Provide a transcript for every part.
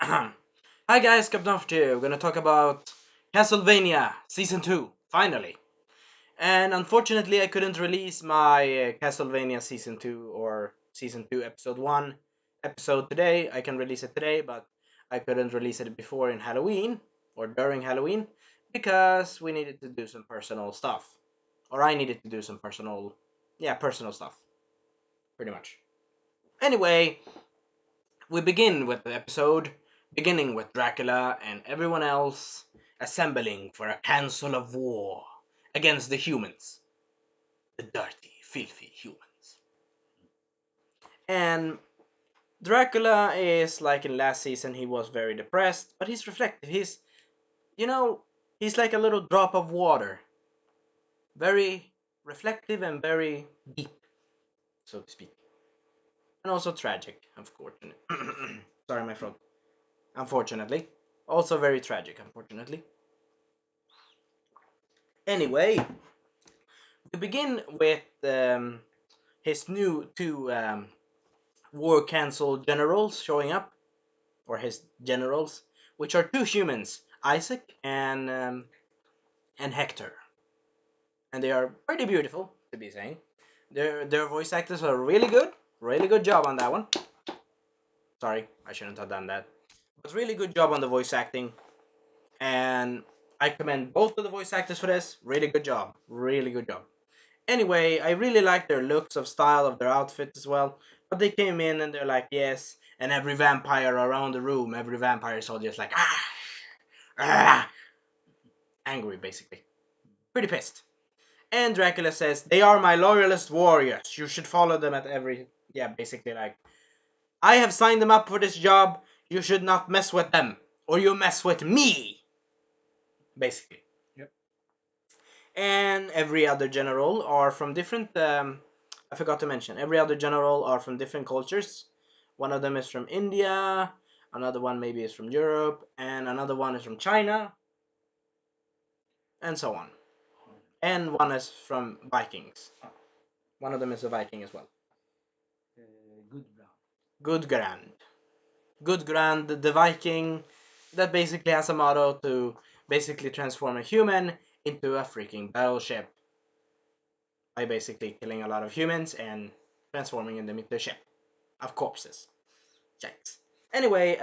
Hi guys, Captain here. We're gonna talk about Castlevania Season 2, finally. And unfortunately, I couldn't release my Castlevania Season 2 or Season 2 Episode 1 episode today. I can release it today, but I couldn't release it before in Halloween or during Halloween because we needed to do some personal stuff. Or I needed to do some personal stuff, pretty much. Anyway, we begin with the episode, beginning with Dracula and everyone else assembling for a council of war against the humans, the dirty, filthy humans. And Dracula is like in last season, he was very depressed, but he's reflective. You know, he's like a little drop of water, very reflective and very deep, so to speak, and also tragic, unfortunately. Sorry, my throat. Unfortunately, also very tragic, unfortunately. Anyway, we begin with his new two war cancel generals showing up, or his generals, which are two humans, Isaac and Hector, and they are pretty beautiful to be saying. Their voice actors are really good job on that one. Sorry, I shouldn't have done that. It was really good job on the voice acting, and I commend both of the voice actors for this. Really good job. Anyway, I really like their looks of style of their outfit as well. But they came in and they're like, yes, and every vampire around the room, every vampire saw just like ah, angry basically, pretty pissed. And Dracula says they are my loyalist warriors. You should follow them at every basically like I have signed them up for this job. You should not mess with them, or you mess with me, basically. Yep. And every other general are from different I forgot to mention every other general are from different cultures. One of them is from India, another one maybe is from Europe, and another one is from China, and so on. And one is from Vikings. One of them is a Viking as well. Good brown. Gudgrand. Gudgrand the Viking that basically has a motto to basically transform a human into a freaking battleship by basically killing a lot of humans and transforming them into a ship of corpses. Yikes. Anyway,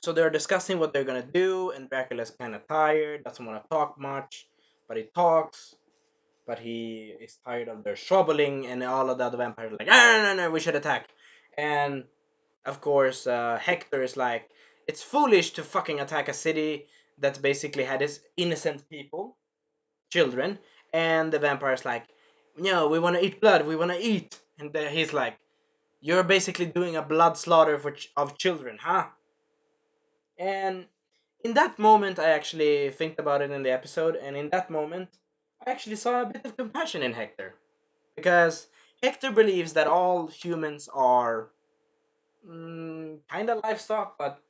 so they're discussing what they're gonna do, and Dracula's kind of tired, doesn't want to talk much, but he talks. But he is tired of their troubling, and all of the other vampires are like, no, we should attack. And of course, Hector is like, it's foolish to fucking attack a city that basically had its innocent people, children, and the vampire's like, no, we want to eat blood, we want to eat. And he's like, you're basically doing a blood slaughter of children, huh? And in that moment, I actually think about it in the episode, and in that moment, I actually saw a bit of compassion in Hector. Because Hector believes that all humans are kind of livestock, but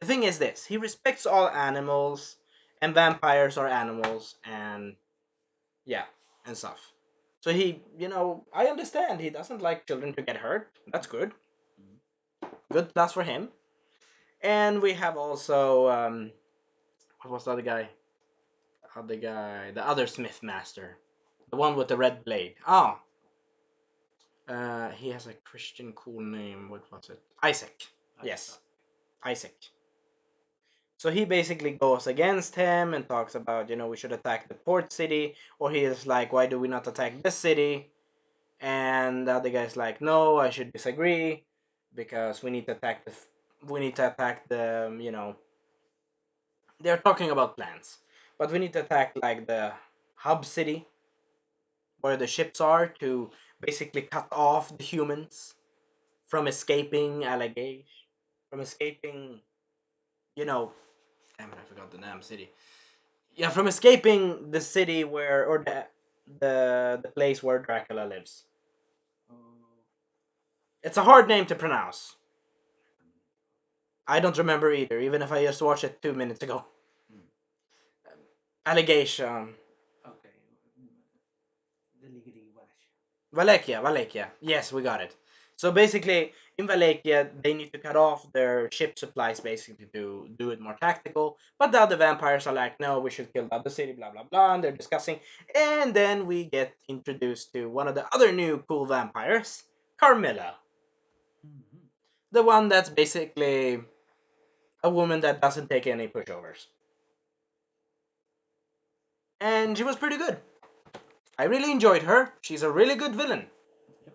the thing is this he respects all animals, and vampires are animals, and yeah, and stuff. So I understand he doesn't like children to get hurt. That's good. Good plus for him. And we have also what was the other guy? The other Smith Master, the one with the red blade. Oh, he has a Christian cool name. What was it? Isaac. Yes, Isaac. So he basically goes against him and talks about we should attack the port city, or he is like, why do we not attack this city? And the other guy's like, no, I should disagree because we need to attack the they're talking about plans, but we need to attack like the hub city where the ships are to basically cut off the humans from escaping allegation, from escaping, you know, damn it, I forgot the damn city. Yeah, from escaping the city where, or the place where Dracula lives. Oh, It's a hard name to pronounce. I don't remember either, even if I just watched it 2 minutes ago. Allegation. okay. The Ligri Valash. Valekia. Yes, we got it. So basically, in Valekia, they need to cut off their ship supplies basically to do it more tactical. But the other vampires are like, no, we should kill the other city, blah blah blah. And they're discussing, and then we get introduced to one of the other new cool vampires, Carmilla, Mhm. the one that's basically a woman that doesn't take any pushovers, and she was pretty good. I really enjoyed her. She's a really good villain. Yep.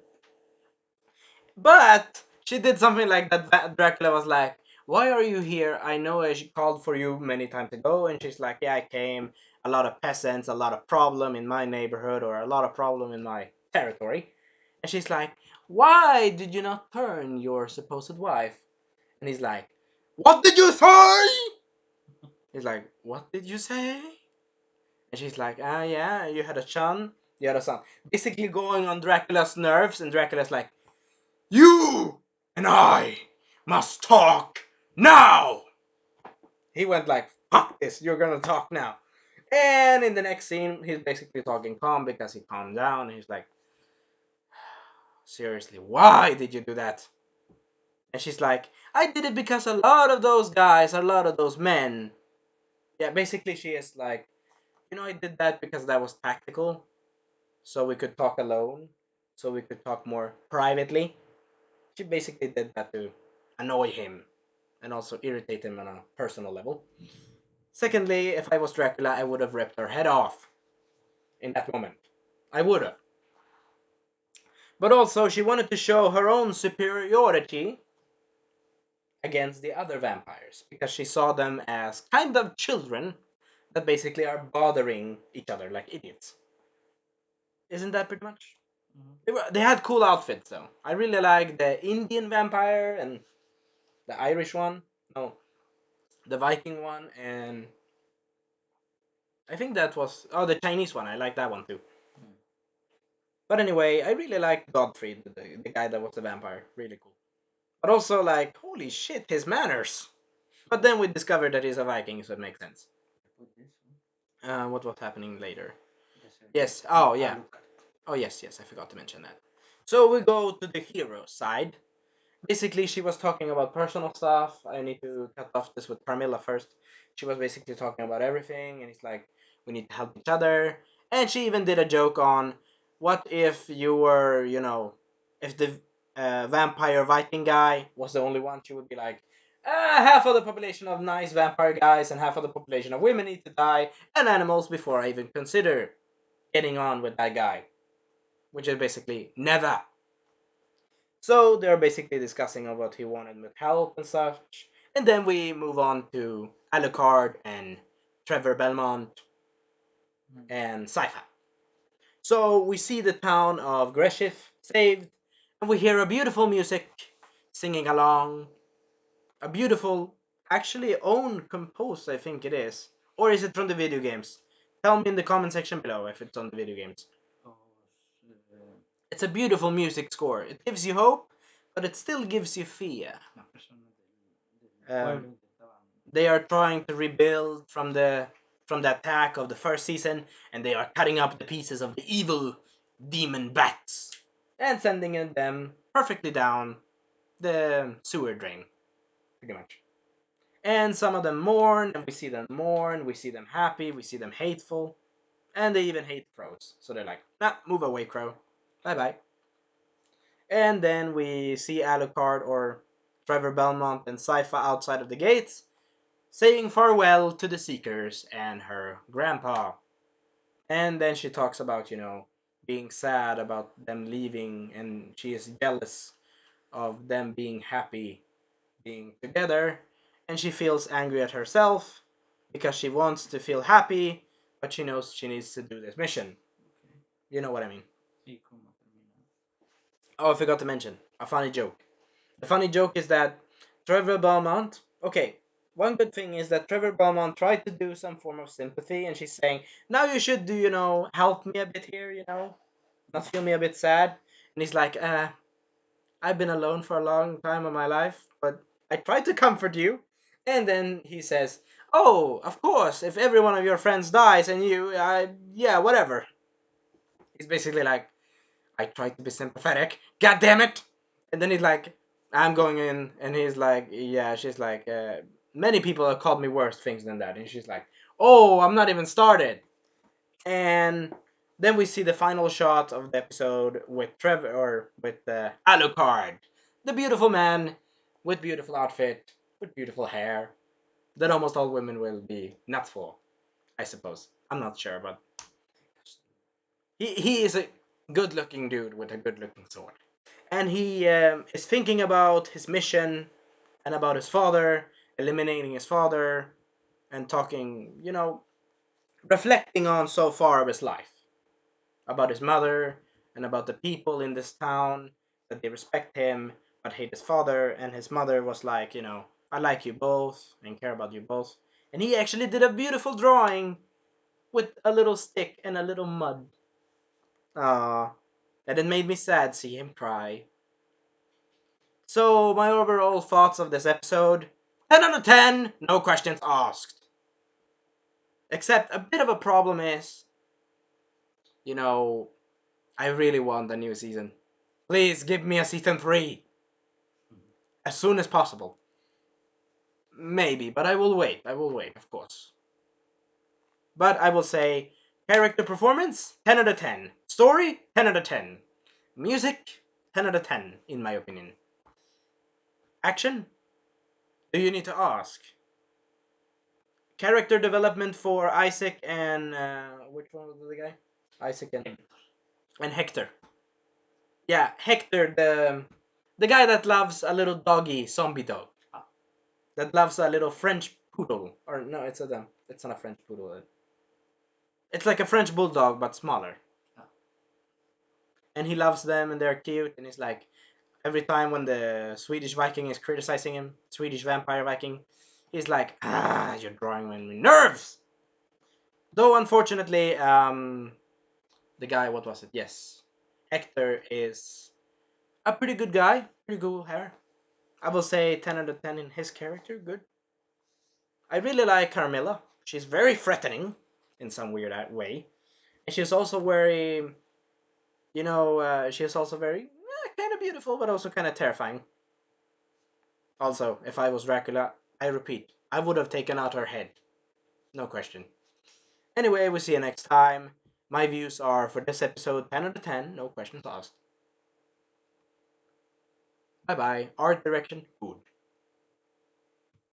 But she did something like that. Dracula was like, "Why are you here? I know I called for you many times ago." And she's like, "Yeah, I came. A lot of peasants, a lot of problem in my neighborhood, or a lot of problem in my territory." And she's like, "Why did you not turn your supposed wife?" And he's like, "What did you say?" He's like, "What did you say?" And she's like, "Ah, yeah, you had a son. You had a son." Basically going on Dracula's nerves, and Dracula's like, "You and I must talk now." He went like, "Fuck this, you're gonna talk now." And in the next scene, he's basically talking calm because he calmed down. And he's like, "Seriously, why did you do that?" And she's like, "I did it because a lot of those guys, a lot of those men." Yeah, basically, she is like, I did that because that was tactical. So we could talk alone. So we could talk more privately. She basically did that to annoy him and also irritate him on a personal level. Secondly, if I was Dracula, I would have ripped her head off in that moment. I would have. But also, she wanted to show her own superiority against the other vampires because she saw them as kind of children that basically are bothering each other like idiots. Isn't that pretty much? Mhm. They had cool outfits though. I really like the Indian vampire and the Irish one. No, the Viking one, and I think that was the Chinese one. I like that one too. Mm. But anyway, I really liked Godfrey, the guy that was the vampire. Really cool. But also, like, holy shit, his manners. But then we discovered that he's a Viking, so it makes sense. I put this one. What was happening later? Yes, Yes. the Oh, yeah. Alucard. Oh, yes, yes. I forgot to mention that. So we go to the hero side. Basically, she was talking about personal stuff. I need to cut off this with Carmilla first. She was basically talking about everything, and it's like we need to help each other. And she even did a joke on what if you were, if the vampire Viking guy was the only one. She would be like, half of the population of nice vampire guys and half of the population of women need to die and animals before I even consider getting on with that guy, which is basically never. So they're basically discussing of what he wanted with help and such. And then we move on to Alucard and Trevor Belmont Mm. and Sypha. So we see the town of Greshif saved, and we hear a beautiful music singing along. A beautiful, actually own composed, I think it is. Or is it from the video games? Tell me in the comment section below if it's on the video games. Oh, It's a beautiful music score. It gives you hope, but it still gives you fear. una persona del Um, pueblo intentaban. they are trying to rebuild from the attack of the first season, and they are cutting up the pieces of the evil demon bats and sending them perfectly down the sewer drain, pretty much. And some of them mourn, and we see them mourn, we see them happy, we see them hateful, and they even hate crows. So they're like, nah, move away, crow. Bye bye. And then we see Alucard or Trevor Belmont and Sypha outside of the gates, saying farewell to the Seekers and her grandpa. And then she talks about, being sad about them leaving, and she is jealous of them being happy being together. And she feels angry at herself because she wants to feel happy, but she knows she needs to do this mission. Okay. You know what I mean? Y cómo termina. Oh, I forgot to mention a funny joke. The funny joke is that Trevor Belmont. Okay, one good thing is that Trevor Belmont tried to do some form of sympathy, and she's saying, "Now you should do, help me a bit here, not feel me a bit sad." And he's like, I've been alone for a long time of my life, but I tried to comfort you." And then he says, "Oh, of course, if every one of your friends dies and yeah, whatever." He's basically like, I tried to be sympathetic. God damn it! And then he's like, I'm going in, and he's like, yeah, she's like, many people have called me worse things than that, and she's like, oh, I'm not even started. And then we see the final shot of the episode with Trevor, or with Alucard, the beautiful man with beautiful outfit, with beautiful hair, that almost all women will be nuts for, I suppose. I'm not sure, but he is a good looking dude with a good looking sword. And he is thinking about his mission and about his father, eliminating his father, and talking, reflecting on so far of his life, about his mother, and about the people in this town, that they respect him but hate his father. And his mother was like, I like you both and care about you both. And he actually did a beautiful drawing with a little stick and a little mud. Ah, and it made me sad see him cry. So, my overall thoughts of this episode: 10 out of 10, no questions asked. Except a bit of a problem is, you know, I really want a new season. Please give me a season 3 as soon as possible. Maybe, but I will wait. I will wait, of course. But I will say character performance 10 out of 10. Story 10 out of 10. Music 10 out of 10, in my opinion. Action? Do you need to ask? Character development for Isaac and which one was the guy? Isaac and Hector. Yeah, Hector, the guy that loves a little doggy zombie dog. That loves a little French poodle. Or no, it's not a French poodle. It's like a French bulldog but smaller. And he loves them and they're cute. And he's like, every time when the Swedish Viking is criticizing him, Swedish vampire Viking, he's like, you're drawing on my nerves. Though unfortunately, the guy, what was it? Yes, Hector is a pretty good guy, pretty good hair. I will say 10 out of 10 in his character. Good. I really like Carmilla. She's very threatening in some weird way. And she's also very, she's also very kind of beautiful, but also kind of terrifying. Also, if I was Dracula, I repeat, I would have taken out her head. No question. Anyway, we'll see you next time. My views are for this episode 10 out of 10, no questions asked. Bye bye. Art direction, good.